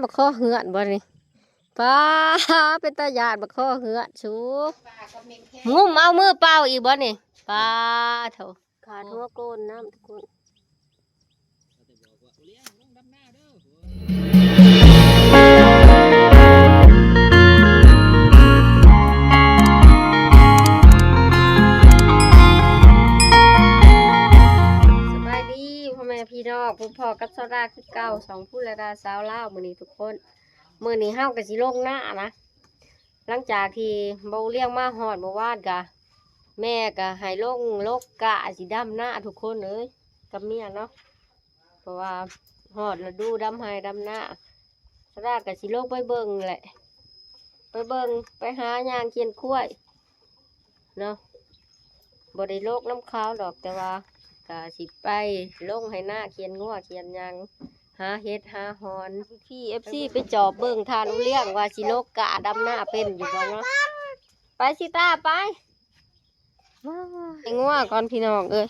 บักข้อเหือนบ่นี่ป้าเป็นตาญาติบักข้อเหือนชูงุ้มเอามือเปล่าอีกบ่นี่ป้าเถอะขาดหัวโกนน้ำทุกคนพี่น้องผู้พ่อกับสาวดาคือเก่าสองผู้และดาสาวเล่ามื้อนี้ทุกคนมื้อนี้เฮาก็สิลงหน้านะหลังจากที่เบาเลี้ยงมาฮอดเมื่อวานกะแม่ก็ให้ลงลกกะสิดำหน้าทุกคนเอ้ยกับเมียเนาะเพราะว่าฮอดฤดูดำไห้ดำหน้าสาวดาก็สิลงไปเบิ่งแหละไปเบิ่งไปหายางเคียนคุ้ยเนาะบ่ได้โลกน้ำขาวดอกแต่ว่าก็สิไปลงให้หน้าเขียนงัวเขียนยังหาเฮ็ดหาฮอนพี่FCไปจอบเบิ่งทานอุเลี้ยงว่าสิโลกกะดำหน้าเป็นอยู่บ่เนาะไปสิตาไปไอ้งัวก่อนพี่น้องเอ้ย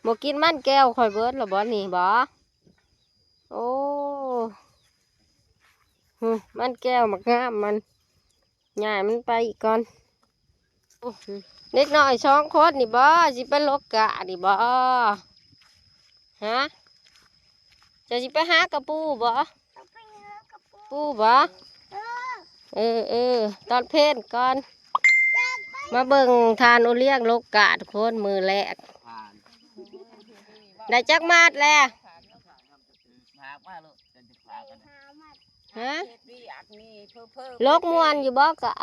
บ่กินมันแก้วข่อยเบิดแล้วบ่นี่บ่โอ้มันแก้วมักงามมันย้ายมันไปอีกก่อนเด็กน้อยสองคนนี่บ่สิไปลกกะนี่บ่ฮะจะสิไปหากระปูบ่ปูบ่ตอนเพลนก่อนมาเบิ่งทานโอเลี้ยงลกกะทุกคนมือแรกได้จักมาดแล้วฮะลกมวนอยู่บ่กะ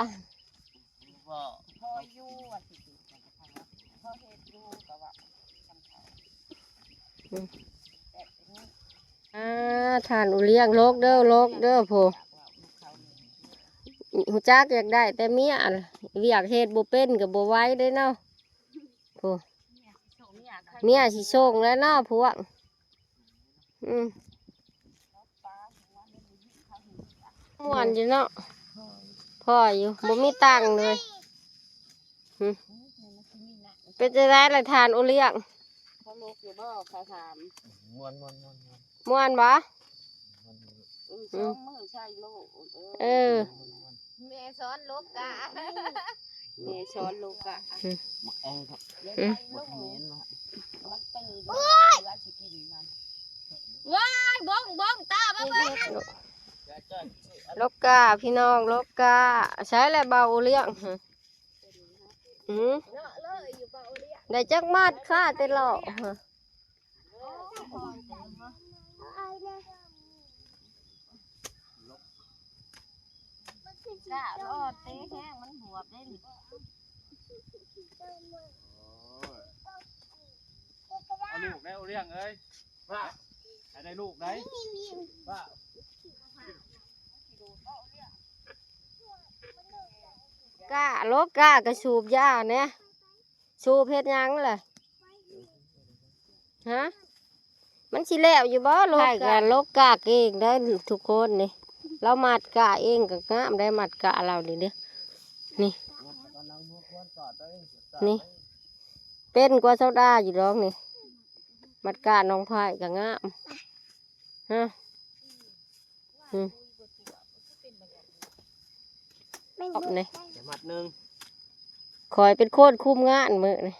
ทานอุเลี้ยงโลกเด้อผู้หูจักอยากได้แต่เมียอยากเฮ็ดบ่เป็นกับบ่ไหว้ได้เนาะผู้เมียสิส่งแล้วเนาะพวกม่วนอยู่เนาะพ่ออยู่บ่มีตังค์เลยเป็นจะได้ละทานอุเลี้ยงเขาลกอยู่บ่เขาถามม่วนบ่มือใช่โลกแม่สอนโลกกะแม่สอนโลกกะมักแองครับมักเม้นเนาะมันตื่นว่าสิกินมันว้ายบ้องตาบ่เบิ่งโลกกะพี่น้องโลกกะใช้แล้วเบาเลี้ยงได้จักมาดค่าแต่หลอกกะรอดเตะแห้งมันบวบได้หรือเอาลูกได้เอาเลี้ยงเอ้ยว่าได้ลูกได้ว่ากะโลกกะกระสูบยาเนี่ยสูบเฮ็ดยังเลยฮะมันสิแล้วอยู่บ่โลกกะโลกกะเองได้ทุกคนนี่เรามัดกะเองกับงามได้มัดกะเราดิเด้อนี่เป็นกว่าเจ้าด้าอยู่ร้องนี่มัดกะน้องพายกับงามฮะอบนี่มัดหนึ่งคอยเป็นโคตรคุ้มงานมือนี่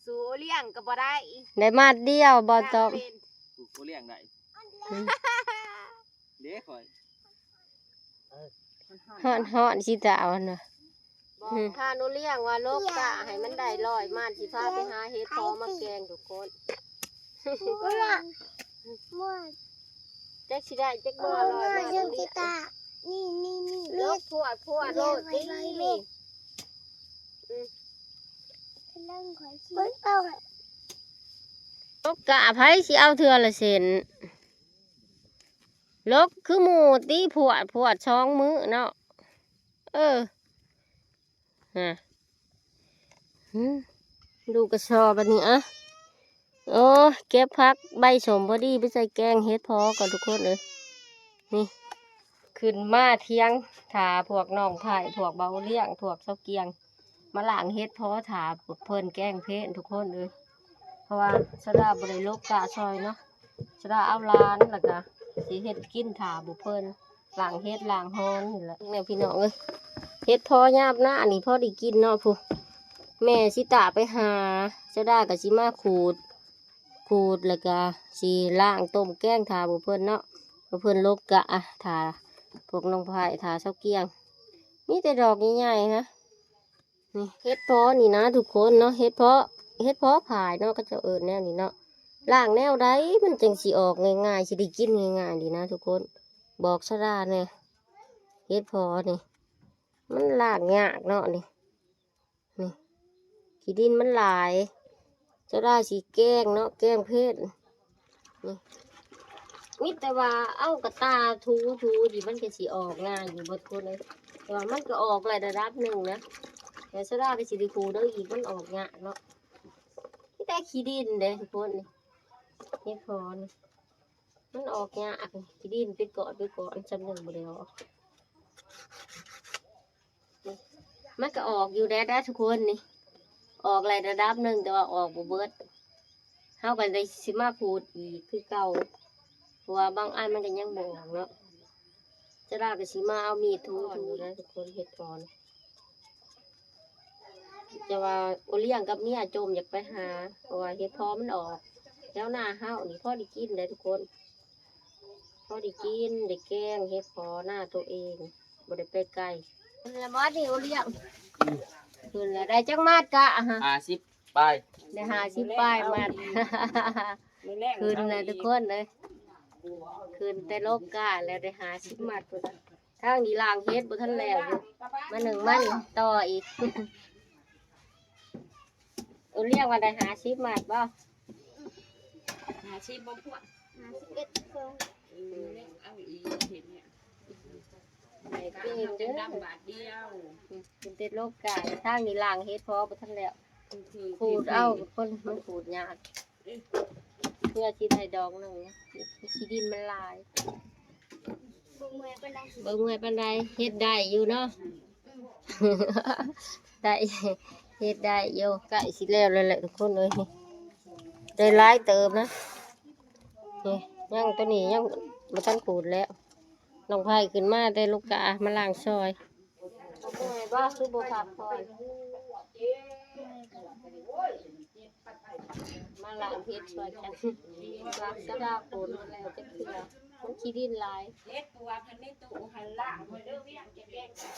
สูเลี้ยงก็บ่ได้ได้มัดเดียวบ่ต้องกูเลี้ยงได้เด็กคอยฮ้อนสิตาวันน่ะถ้าหนูเลี้ยงว่าโลกกะให้มันได้ลอยมาสิพาไปหาเฮ็ดพอมาแกงทุกคนจักสิได้จักบ่ลอยมาจังสิตานี่โลกพวดโลดนี่โลกกะไผสิเอาเทื่อละเซนลกคือหมูตีพวดช่องมือเนาะฮะดูกระสอบอันนี้อ่ะโอ้เก็บพักใบสมพอดีไปใส่แกงเฮ็ดพอก่อนทุกคนเลยนี่ขึ้นมาเที่ยงถาพวกน้องไผ่พวกเบาเลี้ยงพวกเสาเกียงมาล้างเฮ็ดพอถาเพิ่นแกงเพชรทุกคนเลยเพราะว่าสดาบริโลกกะซอยเนาะสดาเอาล้านแล้วก็ สิเฮ็ดกินถาบุเพิ่นล้างเฮ็ดล้างฮ้อนนี่แหละแม่พี่น้องเอ้ยเฮ็ดพอยามหน้านี่พอได้กินเนาะผู้แม่สิตาไปหาเจ้าด้าก็สิมาขูดแล้วก็สิล้างต้มแกงถาบุเพิ่นเนาะบุเพิ่นลกกะอะถาพวกน้องพายถาเช้าเกียงมีแต่ดอกใหญ่ๆนะนี่เฮ็ดเพาะนี่นะทุกคนเนาะเฮ็ดเพาะผายเนาะก็จะเอิ้นแนวนี้เนาะล้างแนวใดมันจังสิออกง่ายๆสิได้กินง่ายๆดีนะทุกคนบอกซะด้าแน่เฮ็ดเพาะนี่มันล้างยากเนาะนี่ขี้ดินมันหลายจะได้สีแกงเนาะแกงเพชรนี่มิแต่ว่าเอากระตาทูดิมันก็สีออกง่ายอยู่บนคนเลยแต่ว่ามันก็ออกหลายระดับหนึ่งนะแต่จะได้ก็สีดีคูเด้ออีกมันออกง่ายเนาะที่ได้ขี้ดินเด้ทุกคนนี่เฮ็ดพอนี่มันออกง่ายขี้ดินไปเกาะจำหนึ่งบ่ได้ออกมันก็ออกอยู่ได้ทุกคนนี่ออกหลายระดับหนึ่งแต่ว่าออกบ่เบิดเฮาก็ได้สิมาพูดอีกคือเก่าเพราะว่าบางอันมันก็ยังบ่ออกเนาะจะได้ก็สิมาเอามีดทูนะทุกคนเฮ็ดพรจะว่าโอเลี้ยงกับเมียจมอยากไปหาเพราะว่าเฮ็ดพอมันออกแล้วหน้าเฮานี่พอได้กินได้ทุกคนพอได้กินได้แกงเฮ็ดพอหน้าตัวเองบ่ได้ไปไกลแล้วมาดิโอเลี้ยงคืนแล้วได้จักมาดกะฮะ 50 ไป ได้50ป้ายมาด คืนเลยทุกคนเลยคืนแต่โลกกาแล้วได้50มาดพุ่นทางนี้ล้างเฮ็ดบ่ทันแล้วอยู่มาหนึ่งมันต่ออีก เอาเรียกว่าได้50มาดบ่ หาชีพบ่พวก 51 เอาอีเห็นเนี่ย ได้เก่งเด้อ ดำบาทเดียว คืนแต่โลกกาทางนี้ล้างเฮ็ดพอบ่ทันแล้ว คือ ขูดเอาคนมันขูดยากเพื่อสิได้ดอกหนึงขี้ดินมันหลายบ่เมื่อยปานใดเฮ็ดได้อยู่เนาะ ได้เฮ็ดได้อยู่ใกล้สิแล้วเลยแหละทุกคนเอ้ยนี่ได้หลายเติมนะนี่ยังตัวนี้ยังบ่ทันขูดแล้วน้องไผขึ้นมาได้ลูกกะมาล้างซอยโอ้ยบ่คือบ่พักผ่อนมาล้างเฮ็ดช่วยกันล้างกระดาษปูนแล้วจักเทื่อมันขี้ดินหลาย เล็ดตัวพันในตู้หันล่างไปเด้อเวียงจะแกงกัน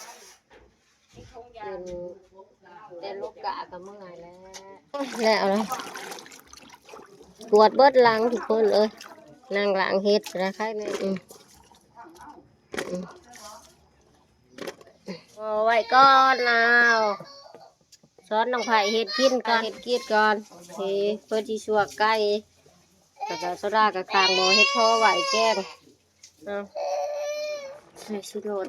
นี่คงยา กินแต่ลูกกะก็เมื่อยแล้วแล้วนะปวดเบิดหลังทุกคนเอ้ยนั่งล้างเฮ็ดนะใครเนี่ยเอาไว้ก่อนแล้วสอนน้องไผ่เฮ็ดกินก่อนเฮ็ดกินก่อนเฮ้เพื่อที่ชั่วไก่แล้วก็โซดากับคางหมอเฮ็ดพอไหวแกงเอาใส่ชิโดน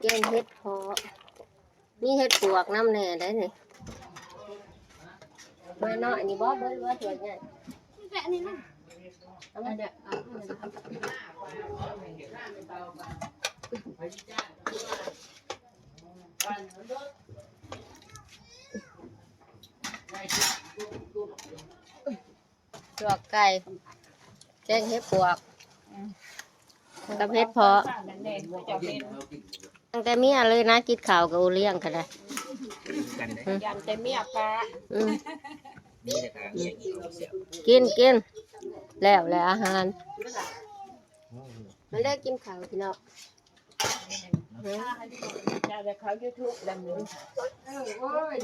แกงเฮ็ดพอนี่เฮ็ดปวกน้ำแหน่ได้นี่ไม่น้อยนี่บ่เบิ่ว่าตัวใหญ่แบบนี้นะเอามาเด้อเอาปวกไก่แกงเฮ็ดปวกกับเฮ็ดเพาะตั้งแต่เมียเลยนะกินข้าวกับโอเลี้ยงก็ได้ ยันแต่เมียปลา อืมกินแล้วอาหารมาเลิกกินข้าวพี่น้อง จะได้เขา YouTube ดำนี้โอ้ย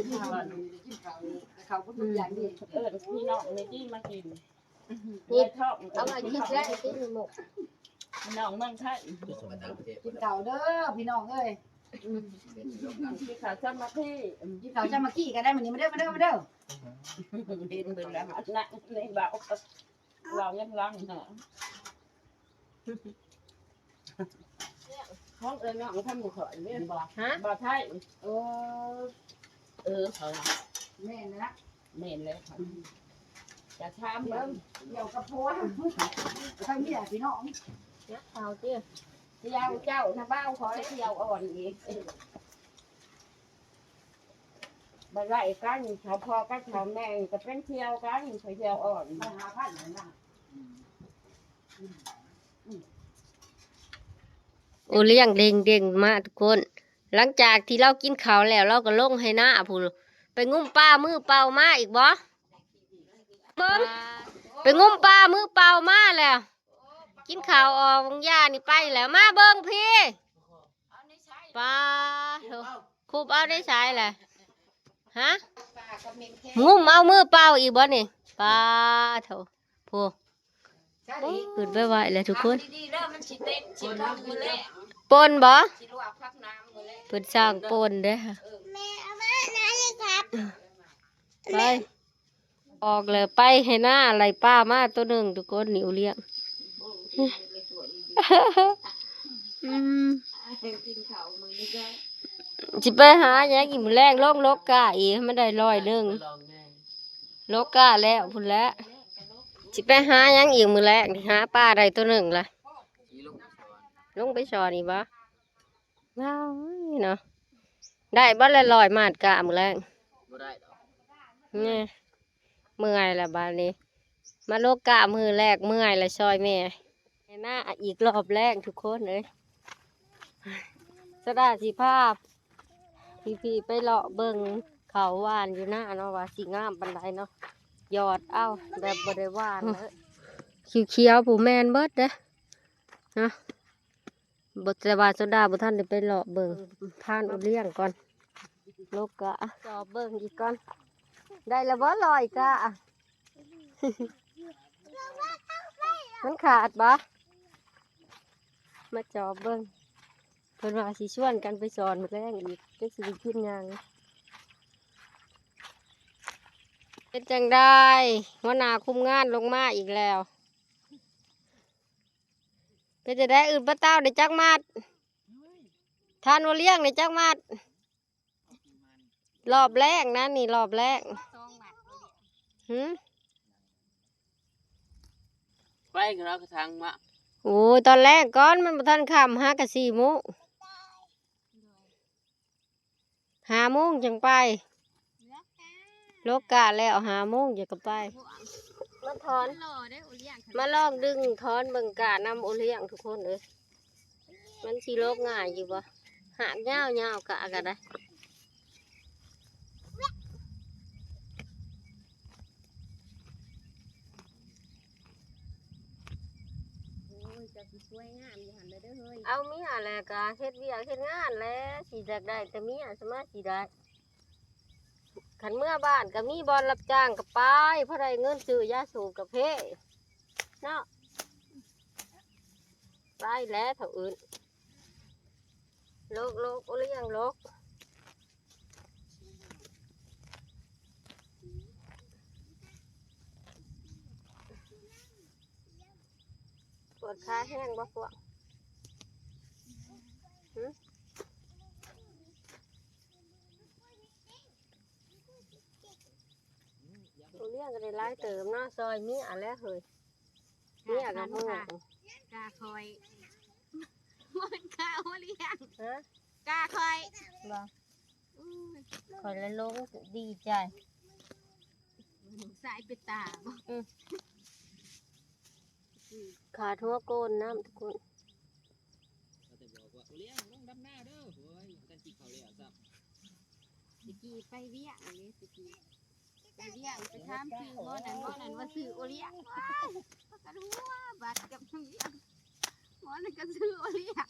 เขาก็ทุกอย่างนี่พี่น้องในที่มากิน นี่ ชอบ เอามาคิดแรกที่หมก พี่น้องเมืองไทย กินเก่าเด้อพี่น้องเอ้ย ที่เขาชอบมาที่ กินเก่าจะมากี้กันได้มื้อนี้มาเด้อมาเด้อมาเด้อ เห็นเป็นแล้วนะในเบาเรายังรังเหรอห้องเอิญน้องทำหมูถอยเนี่ยบ่ ฮะ บ่ไทยเขา แม่นะ เมนเลยจะทำ เดี๋ยวเดี๋ยวกระโพดทั้งนี้พี่น้อง นักข้าวเตี้ย เที่ยวเจ้าถ้าเบ้าขอเที่ยวอ่อนอีกมาไล่กันเขาพอกันเขาแม่ก็เป็นเที่ยวกันไปเที่ยวอ่อน มาหาพันนะ โอเลี้ยงเด้งๆมาทุกคน หลังจากที่เรากินข้าวแล้วเราก็ลงให้หน้าพูนไปงุ้มปลามือเปล่ามาอีกบ่เบิ้งไปงุ้มปลามือเปล่ามาแล้ว กินข้าวออกวงยานี่ไปแล้วมาเบิ้งพี่ปลาโถคูบเอาได้ใช้แหละฮะงุ้มเอามือเปล่าอีกบ่นี่ปลาโถพูเกิดไปไหวเลยทุกคน ดีๆเด้อมันสิเต็มสิทำมื้อแรก ปนบ่ สิลวกพักน้ำมื้อแรก เพิ่นสร้างปนเด้อค่ะไปออกเลยไปให้หน้าอะไรป้ามาตัวหนึ่งทุกคนนิ้วเลี้ยงอืม กินข้าวมื้อนี้ก็ สิไปหาหยังอีกมื้อแรงลงโลกาอีกให้มันได้100โลกาแล้วพุ่นแล้วสิไปหาหยังอีกมื้อแรกนี่หาป้าได้ตัวหนึ่งล่ะลงไปสอนอีกบ่ว้าวเนาะได้บ่ละ100มาดกะมื้อแรง บ่ได้ดอก นี่เมื่อยละบาดนี้ มาโลกะมือแรกเมื่อยละซอยแม่หน้าอีกรอบแรกทุกคนเลยสดาสีภาพพี่ไปเลาะเบิ่งเขาหวานอยู่หน้าเนาะว่าสีงามปันไดเนาะหยอดเอ้าแบบบริวานเลยเขียวๆผู้แมนเบิดเด้อนะบทแต่ว่าสดาบุท่านได้ไปเลาะเบิ่งผ่านอุเลี้ยงก่อนโลกะจอบเบิ่งอีกก่อน ได้แล้วบ่ลอยกะ มันขาดบ่มาจอบเบิ่งเพิ่นว่าสิชวนกันไปสอนมื้อแรงอีกจักสิได้กินหยังเป็นจังได้หัวหน้าคุมงานลงมาอีกแล้วเป็นจะได้อื่นป้าเต้าได้จักมัดทานว่าเลี้ยงได้จักมัดรอบแรกนะนี่รอบแรกหืม ไปกันแล้วก็ทางมา โอ้ยตอนแรกก่อนมันบ่ทันค่ำ5 กับ 4 โมง5 โมงจังไปโลกะแล้ว5 โมงจะก็ไปมาถอนมาลองดึงถอนเบิ่งกะนำโอเลี้ยงทุกคนเอ้ยมันสิโลกง่ายอยู่บ่หากยาวๆกะก็ได้เอาเมียแหละกะเฮ็ดเวียกเฮ็ดงานแล้วสิอยากได้แต่เมียสมาสิได้ขันเมื่อบ้านก็มีบอลรับจ้างกับไปเพราะได้เงินซื้อยาสูบกับเพเนาะไปแล้วเท่าอื่นโลกโอเลี้ยงโลกปวดขาแห้งบ่พวกโอเลี้ยงก็ได้หลายเติมเนาะซอยเมียแล้วเฮ้ยเมียกับมือก าคอยมันกาโอเลี้ยง ฮะ กาคอย บ่คอยละลงดีใจ สายไปตาบ่ ขาดหัวโกนน้ำทุกคน แต่บอกว่าเลี้ยงลงดำหน้าเด้อโอ้ยกันกินข้าวแล้วจ้ะ ตะกี้ไปเวียงเลยตะกี้ไปเวียงไปถามชื่อหมอนั่นว่าซื้อโอเลี้ยงก็รู้ว่าบัตรกับเวียงหมอนั่นก็ซื้อโอเลี้ยง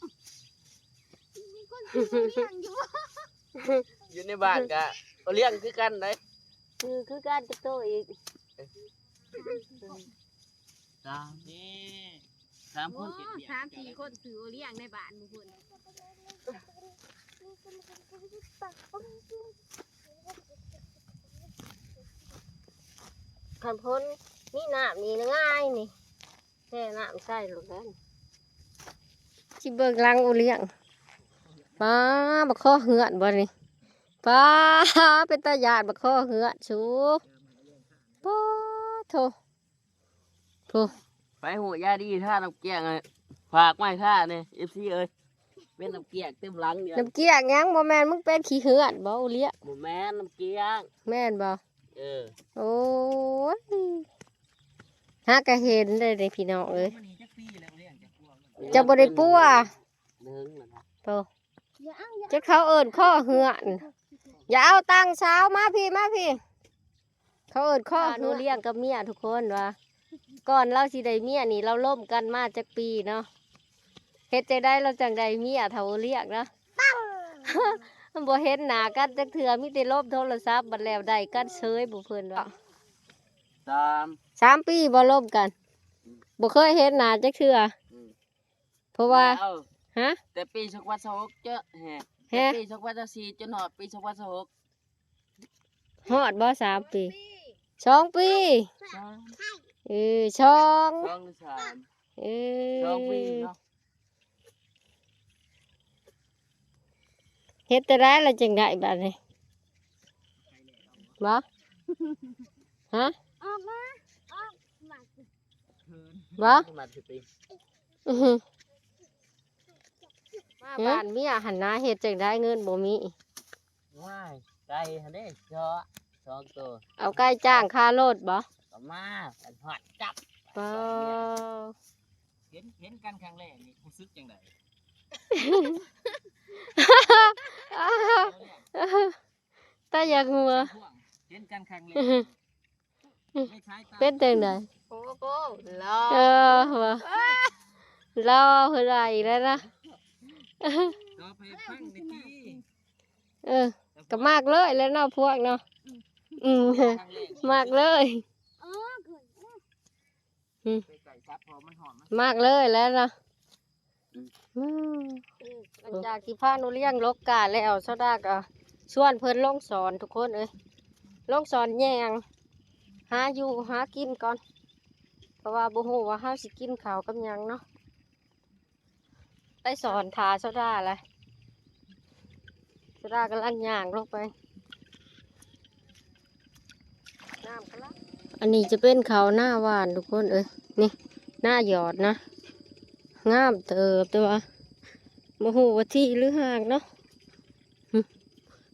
มีคนซื้อโอเลี้ยงอยู่ อยู่ในบ้านกะเลี้ยงคือกันได้ คือการกระโตอีก นี่3 คนเก็บเบี้ย 3-4 คนซื้อโอเลี้ยงในบ้านบุคคล ขันพ้นนี่น้ำนี่ง่ายนี่แค่น้ำใส่ลงนั้นชิเบิกลังอุเลี้ยงป้าบักข้อเหือนบ่นี่ป้าเป็นตาหยาดบักข้อเหือนชูป้าโถโถ ไปหัวยาดีท่าน้ำเกียงเลยฝากไว้ท่าเนี่ย FC เอ้ยเป็นน้ำเกียงเต็มหลังเดียว น้ำเกี้ยงยังบ่แม่นมึงเป็นขี้เหือนบ่อุเลี้ยง บ่แม่นน้ำเกียง แม่นบ่ เออ โอ้ยหากะเห็นได้เลยพี่น้องเอ้ย มันนี่จักปี จะบ่ได้ปัว เนื้อนะครับ โตจะเขาเอิ้นข้อเหือนอย่าเอาตังเช้ามาพี่มาพี่เขาเอิ้นข้อเหือนเลี้ยงกับเมียทุกคนว่าก่อนเราสิได้เมียนี่เราล่มกันมาจักปีเนาะเฮ็ดจังได้เราจังได้เมียเท่าเรียกเนาะ บ่เห็นหน้ากันจักเทื่อมีแต่ลบโทรศัพท์บัดแล้วได้กันเฉยบ่เพิ่นว่า 3 3 ปีบ่ล่มกันบ่เคยเห็นหน้าจักเทื่อเพราะว่า เอา ฮะ แต่ปี2026เจอแฮะ แฮะ ปี2024จนฮอดปี2026 ฮอดบ่3 ปี2 ปี ช่อง 2หรือ3 เอ 2ปีเนาะ เฮ็ดแต่ได้แล้วจังได้บัดนี้บ่ฮะ ออกมาออกมา บ่ มาสิปี อื้อหือมาบ้านเมียหันหน้าเฮ็ดจังได้เงินบ่มี ว้ายไก่หั่นเด้เจาะ2ตัว เอาใกล้จ้างค่ารถบ่ ก็มากันฮอดจับ บ่ เห็นกันครั้งแรกนี่รู้สึกจังได๋ ตาอยากหัว เห็นกันครั้งแรกไม่ใช่ตา เป็นจังได โอ้โหรอ ว่ารอเพิ่นว่าอีกแล้วนะ ก็ไปฟังในที่ ก็มากเลยแล้วเนาะพวกเนาะครั้งแรก มากเลย อ๋อเกิด ไปไก่ซับพอมันหอมมัน มากเลยแล้วนะหลังจากที่พาหนูเลี้ยงลกกาแล้วซาดาก็ชวนเพิ่นลงสอนทุกคนเอ้ยลงสอนแยงหาอยู่หากินก่อน เพราะว่าบ่ฮู้ว่าเฮาสิกินข้าวกับหยังเนาะไปสอนทาซาดาแหละซาดากำลังย่างลงไปน้ำกำลังอันนี้จะเป็นข้าวหน้าหวานทุกคนเอ้ยนี่หน้าหยอดนะงามเติบแต่ว่าบ่ฮู้ว่าที่หรือห่างเนาะ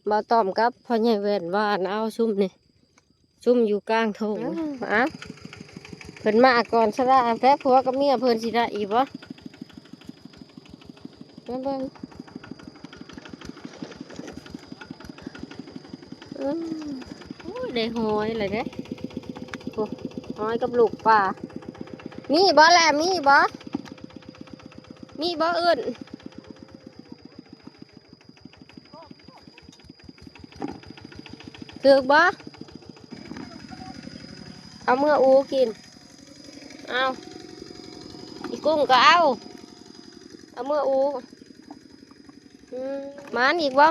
บ่ต้อมกับพ่อใหญ่แว่นหวานเอาซุ่มนี่ซุ่มอยู่กลางทงอ้าวเพิ่นมาก่อนซะละแพ้ผัวกับเมียเพิ่นสิได้อีกบ่เบิ่งโอ้ยได้หอยเลยเด้โอ้หอยกับลูกปลามีบ่แลมีบ่อื่นถือบ่เอาเมื่ออูกินเอาอีกุ้งก็เอาเมื่ออูหมานอีกบ่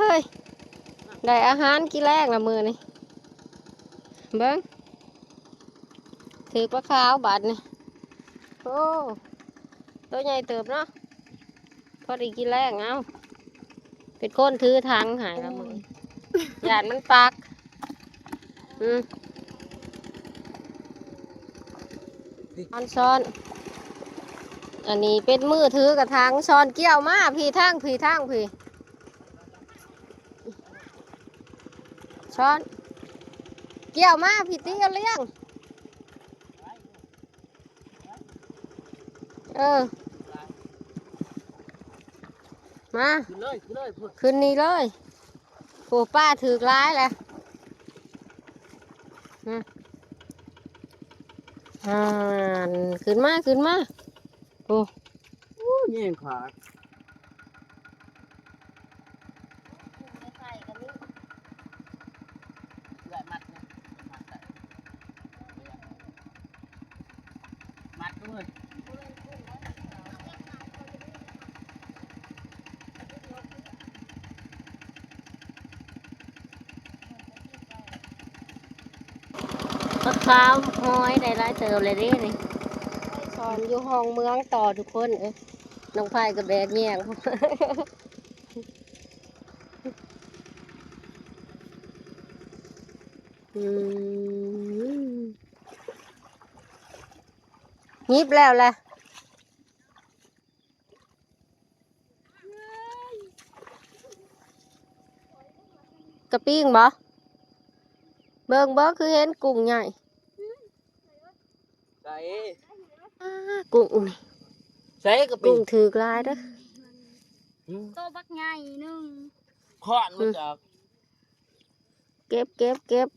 เฮ้ยได้อาหารกี่แรกละมือนี่เบิ้งถือปลาขาวบาดนี่โอ้ตัวใหญ่เติบเนาะพอดีกี่แรกเอาเป็นคนถือถังหายละมือหยาดมันปักซ้อนอันนี้เป็นมือถือกับทางซ้อนเกี่ยวมาพี่ทางพี่ช้อนเกี่ยวมาพี่ตีเอาเลี้ยงมา ขึ้นเลยพุ่น ขึ้นนี่เลยโอ้ป้าถือกร้ายแหละขึ้นมาโอ้ โอ้แย่งขาดและมัดนะมัดด้วย ปลาขาวหอยได้หลายเติมเลยดินี่สอนอยู่ห้องเมืองต่อทุกคนน้องไผ่กับแบกแยง ยิบแล้วแหละกระปิ้งบ่เบิ่งบ่คือเห็นกุ้งใหญ่ ไก่ กุ้งนี่ ใส่กระปิ กุ้งถือกลายเด้อ โตบักใหญ่หนึง คอนมาจาก เก็บ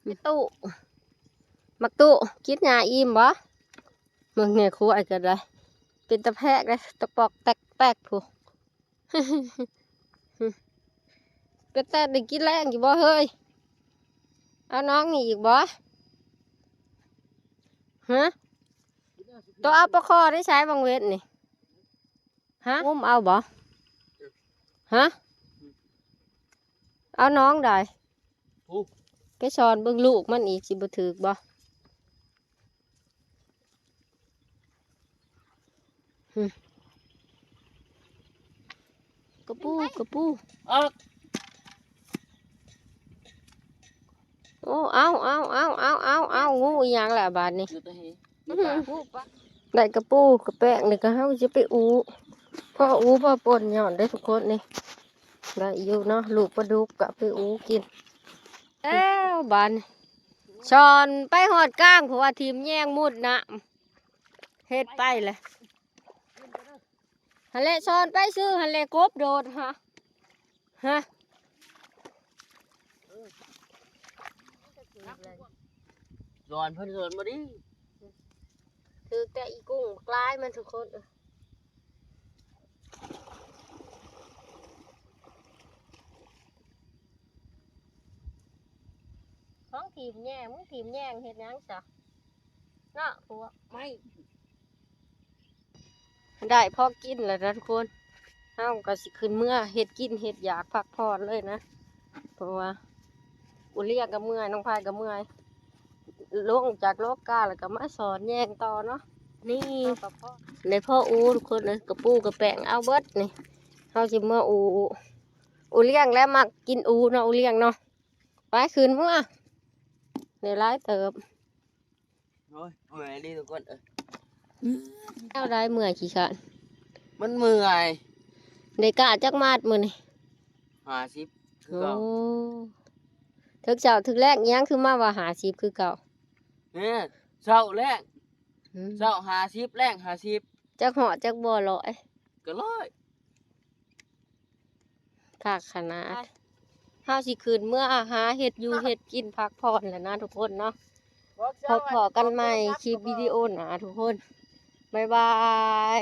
มีตู้มักตู้กินหญ้าอิ่มบ่มึงเนี่ยครูไอ้กันเลยเป็นตะแพกเลยตะปอกแตกผู้ เป็นแต่ได้กินแรงอยู่บ่เฮ้ยเอาน้องนี่อีกบ่ฮะตัวเอาปลาคอได้ใช้บางเวทนี่ฮะอุ้มเอาบ่ฮะเอาน้องได้ ผู้ ไปสอนเบิ่งลูกมันอีกสิบ่ถึกบ่กระปู เอา โอ้เอางูอีหยังล่ะบาดนี้ อยู่ตะเฮ ผู้ปะ ได้กระปูกระแป้งนี่ก็เฮาสิไปพ่อป่นหย่อนได้ทุกคนนี่ได้อยู่เนาะลูกปลาดุกก็ไปกินแล้วบานชอนไปหอดก้างเพราะว่าทีมแย่งมุดนะเฮ็ดไปเลยฮันเละชอนไปซื้อฮันเละกบโดดฮะร้อนเพิ่นเกินมาดิ ถือแต่อีกุ้งกลายมันทุกคนของทีมแย่งมึงทีมแย่งเฮ็ดหยังจ้ะเนาะพวก ไม่ ได้พอกินแล้วนะทุกคนเฮาก็สิขึ้นเมื่อเฮ็ดกินเฮ็ดอยากพักผ่อนเลยนะเพราะว่าอุเรียกกับเมื่อยน้องพายกับเมื่อยลงจากโลกกาแล้วก็มาสอนแย่งต่อเนาะนี่ในพ่อทุกคนเลยกระปูกระแป้งเอาเบิดนี่เฮาสิเมื่ออูเลี้ยงแล้วมักกินเนาะอูเลี้ยงเนาะไปขึ้นเมื่อในร้ายเติบ โอ้ยเมื่อยดิทุกคนเอาได้เมื่อยขี้ขาน มันเมื่อย ในกะจักมาดมื้อนี่ 50คือ โอ้ เก่า ถึกเจ้าถึกแรกยังคือมาว่า50คือเก่า เนี่ยเช้าแรก อืม เช้า50แรง50จักเหาะจักบ่ลอย ก็ร้อย คักขนาดเฮาสิคืนเมื่อหาเฮ็ดอยู่เฮ็ดกินพักผ่อนแหล้วนะทุกคนเนาะพบกันใหม่คลิปวิดีโอหน้าทุกคนบ๊ายบาย